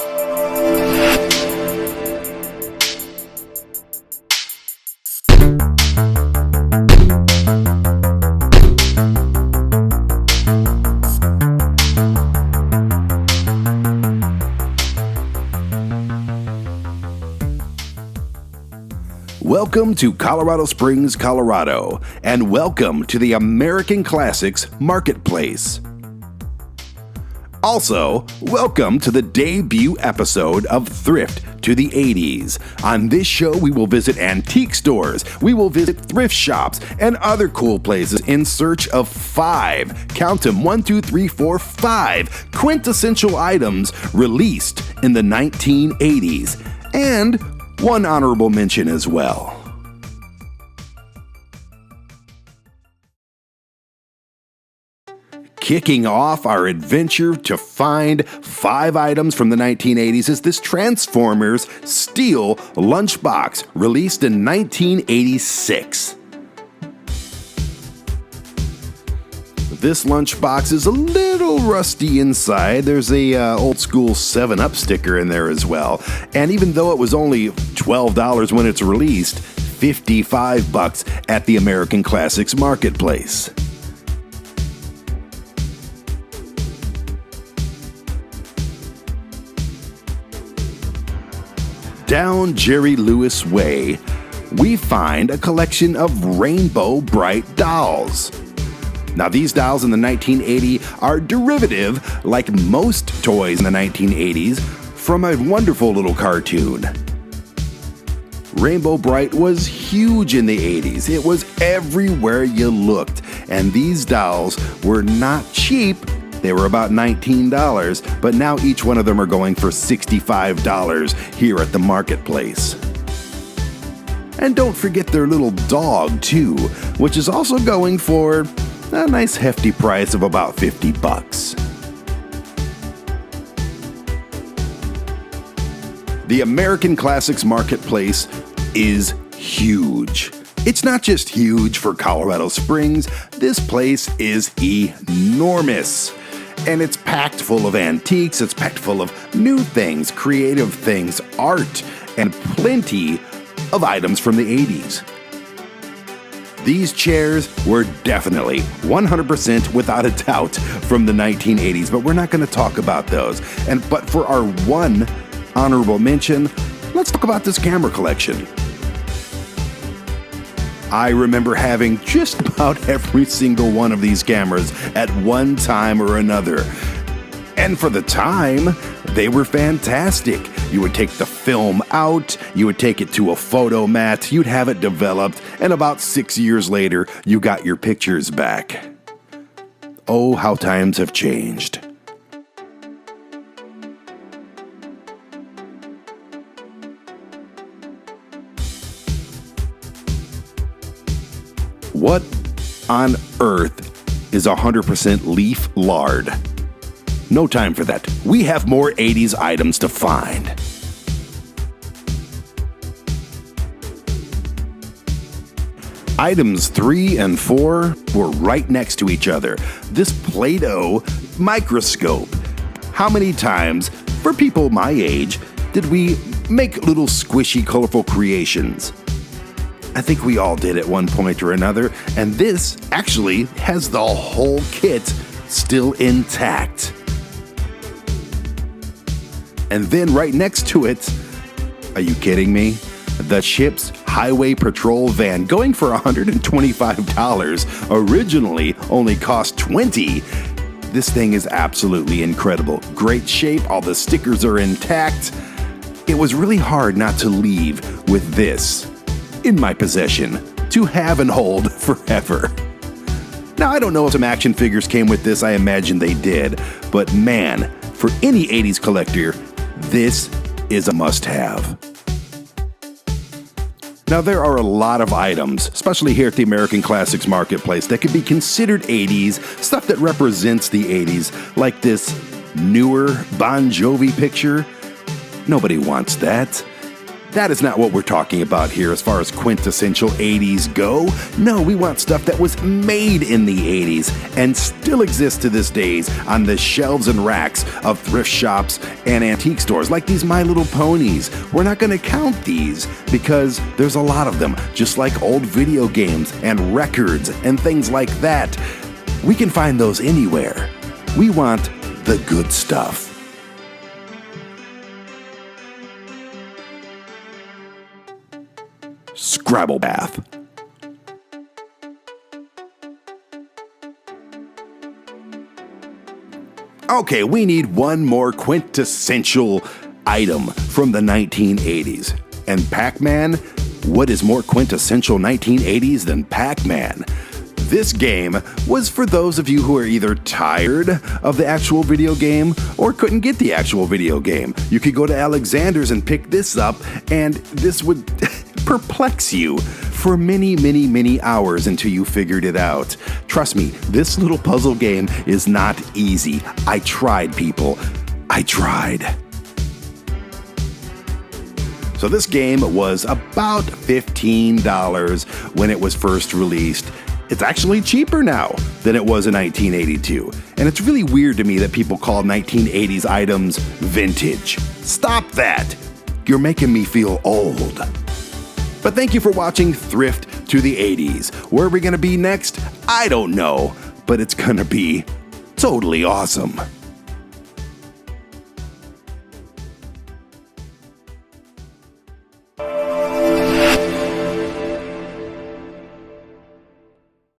Welcome to Colorado Springs, Colorado, and welcome to the American Classics Marketplace. Also, welcome to the debut episode of Thrift to the 80s. On this show, we will visit antique stores, we will visit thrift shops, and other cool places in search of 5, count them, 1, 2, 3, 4, 5 quintessential items released in the 1980s, and one honorable mention as well. Kicking off our adventure to find 5 items from the 1980s is this Transformers steel lunchbox released in 1986. This lunchbox is a little rusty inside. There's a old school 7-Up sticker in there as well. And even though it was only $12 when it's released, $55 at the American Classics Marketplace. Down Jerry Lewis Way, we find a collection of Rainbow Bright dolls. Now, these dolls in the 1980s are derivative, like most toys in the 1980s, from a wonderful little cartoon. Rainbow Bright was huge in the 80s. It was everywhere you looked, and these dolls were not cheap. They were about $19, but now each one of them are going for $65 here at the marketplace. And don't forget their little dog, too, which is also going for a nice hefty price of about $50. The American Classics Marketplace is huge. It's not just huge for Colorado Springs, this place is enormous. And it's packed full of antiques, it's packed full of new things, creative things, art, and plenty of items from the 80s. These chairs were definitely 100% without a doubt from the 1980s, but we're not going to talk about those. But for our one honorable mention, let's talk about this camera collection. I remember having just about every single one of these cameras at one time or another. And for the time, they were fantastic. You would take the film out, you would take it to a photo mat, you'd have it developed, and about 6 years later, you got your pictures back. Oh, how times have changed. What on earth is 100% leaf lard? No time for that. We have more 80s items to find. Items 3 and 4 were right next to each other. This Play-Doh microscope. How many times, for people my age, did we make little squishy, colorful creations? I think we all did at one point or another, and this actually has the whole kit still intact. And then right next to it, are you kidding me? The ship's highway patrol van going for $125, originally only cost $20. This thing is absolutely incredible. Great shape, all the stickers are intact. It was really hard not to leave with this in my possession to have and hold forever. Now, I don't know if some action figures came with this. I imagine they did. But man, for any 80s collector, this is a must-have. Now, there are a lot of items, especially here at the American Classics Marketplace, that could be considered 80s, stuff that represents the 80s, like this newer Bon Jovi picture. Nobody wants that. That is not what we're talking about here as far as quintessential 80s go. No, we want stuff that was made in the 80s and still exists to this day on the shelves and racks of thrift shops and antique stores, like these My Little Ponies. We're not going to count these because there's a lot of them, just like old video games and records and things like that. We can find those anywhere. We want the good stuff. Scrabble Bath. Okay, we need one more quintessential item from the 1980s. And Pac-Man? What is more quintessential 1980s than Pac-Man? This game was for those of you who are either tired of the actual video game or couldn't get the actual video game. You could go to Alexander's and pick this up, and this would perplex you for many, many, many hours until you figured it out. Trust me, this little puzzle game is not easy. I tried, people. I tried. So this game was about $15 when it was first released. It's actually cheaper now than it was in 1982. And it's really weird to me that people call 1980s items vintage. Stop that! You're making me feel old. But thank you for watching Thrift to the 80s. Where are we going to be next? I don't know, but it's going to be totally awesome.